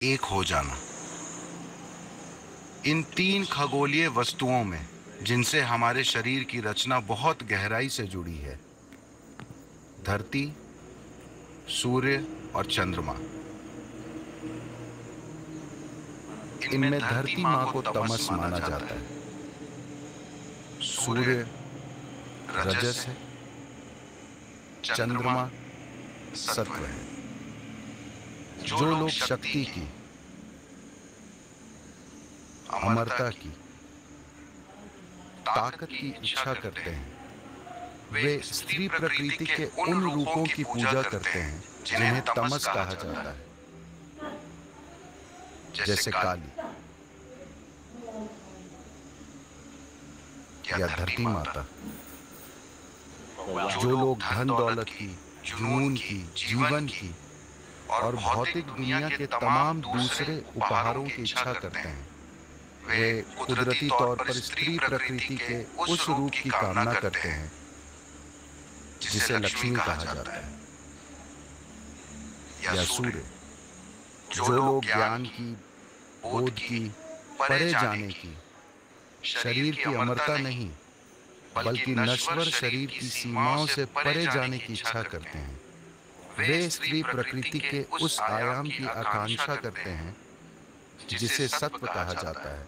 एक हो जाना। इन तीन खगोलीय वस्तुओं में जिनसे हमारे शरीर की रचना बहुत गहराई से जुड़ी है, धरती, सूर्य और चंद्रमा। इनमें धरती माँ को तमस माना जाता है, सूर्य रजस है, चंद्रमा सत्व है। जो लोग शक्ति की, अमरता की, ताकत की इच्छा करते हैं, वे स्त्री प्रकृति के उन रूपों की पूजा करते हैं जिन्हें तमस कहा जाता है, जैसे काली या धरती माता। जो लोग धन दौलत की, जुनून की, जीवन की और भौतिक दुनिया के तमाम दूसरे उपहारों की इच्छा करते हैं, वे कुदरती तौर पर स्त्री प्रकृति के उस रूप की कामना करते हैं जिसे लक्ष्मी कहा जाता है, या सूर्य। जो लोग ज्ञान की, बोध की, परे जाने की, शरीर की अमरता नहीं बल्कि नश्वर शरीर की सीमाओं से परे जाने की इच्छा करते हैं, वे स्त्री प्रकृति के उस आयाम की आकांक्षा करते हैं जिसे सत्व कहा जाता है,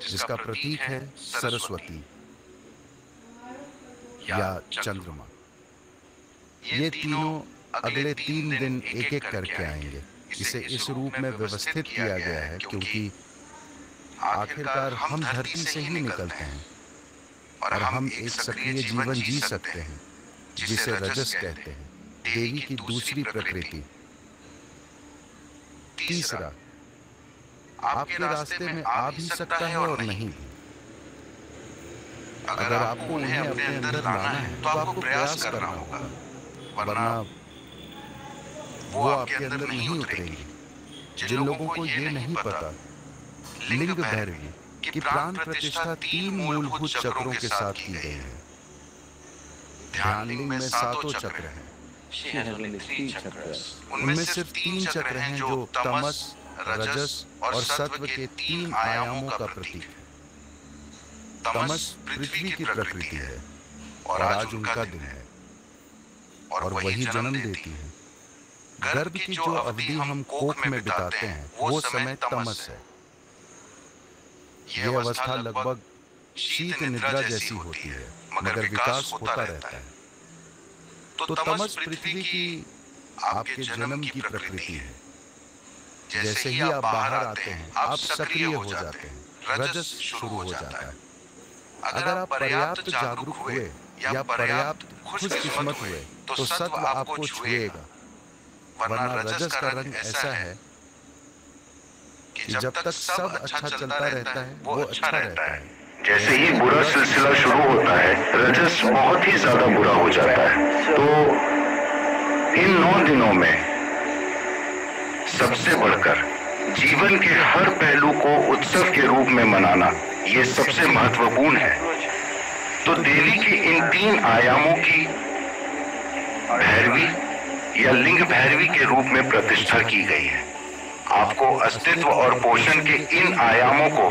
जिसका प्रतीक है सरस्वती या चंद्रमा। ये तीनों अगले 3 दिन एक एक करके आएंगे। इसे इस रूप में व्यवस्थित किया गया है क्योंकि आखिरकार हम धरती से ही निकलते हैं और हम एक सक्रिय जीवन जी सकते हैं जिसे रजस कहते हैं, देवी की दूसरी प्रकृति। तीसरा, आपके रास्ते में आ भी सकता है और नहीं भी। अगर आपको उन्हें अपने अंदर लाना है तो आपको प्रयास करना होगा, वरना वो आपके अंदर नहीं उतरेंगी। जिन लोगों को ये नहीं पता, लिंग भैरवी की प्राण प्रतिष्ठा 3 मूलभूत चक्रों के साथ की गई है। ध्यान लिंग में 7 चक्र हैं। उनमें सिर्फ 3 चक्र हैं जो तमस, रजस और सत्व के 3 आयामों का प्रतीक है। तमस पृथ्वी की प्रकृति है और आज उनका दिन है और वही जन्म देती है। गर्भ की जो अवधि हम कोख में बिताते हैं वो समय तमस है। यह अवस्था लगभग शीत निद्रा जैसी होती है, मगर विकास होता रहता है। तो तमस पृथ्वी की आपके जन्म की प्रकृति है। जैसे ही आप बाहर आते हैं आप सक्रिय हो जाते हैं, रजस शुरू हो जाता है। अगर आप पर्याप्त जागरूक हुए या पर्याप्त खुशकिस्मत हुए तो सत्व आपको छुएगा, वरना रजस का रंग ऐसा है कि जब तक सब अच्छा चलता रहता है वो अच्छा रहता है। जैसे ही बुरा सिलसिला शुरू होता है रजस बहुत ही ज्यादा बुरा हो जाता है। तो इन 9 दिनों में सबसे बढ़कर जीवन के हर पहलू को उत्सव के रूप में मनाना ये सबसे महत्वपूर्ण है। तो देवी के इन 3 आयामों की भैरवी या लिंग भैरवी के रूप में प्रतिष्ठा की गई है। आपको अस्तित्व और पोषण के इन आयामों को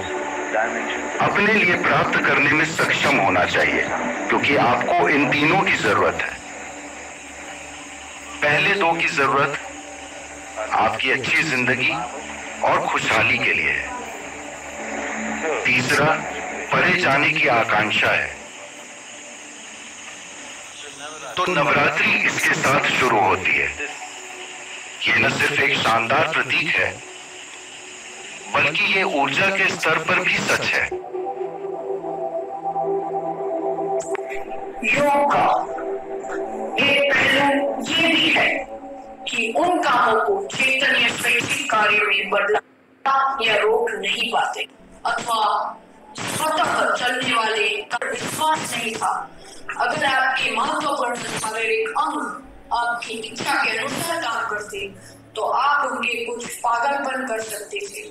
अपने लिए प्राप्त करने में सक्षम होना चाहिए, क्योंकि आपको इन तीनों की जरूरत है। पहले 2 की जरूरत आपकी अच्छी जिंदगी और खुशहाली के लिए है। तीसरा परे जाने की आकांक्षा है। तो नवरात्रि इसके साथ शुरू होती है। ये न सिर्फ एक शानदार प्रतीक है बल्कि ये ऊर्जा के स्तर पर भी सच है। योग का एक पहलू ये भी है कि उन कामों को चैतन्य स्वैच्छिक कार्यों में बदला या रोक नहीं पाते, अथवा स्वतः चलने वाले का विश्वास नहीं था। अगर आपके महत्वपूर्ण शारीरिक अंग आपकी इच्छा के अनुसार काम करते तो आप उनके कुछ पागलपन कर सकते थे।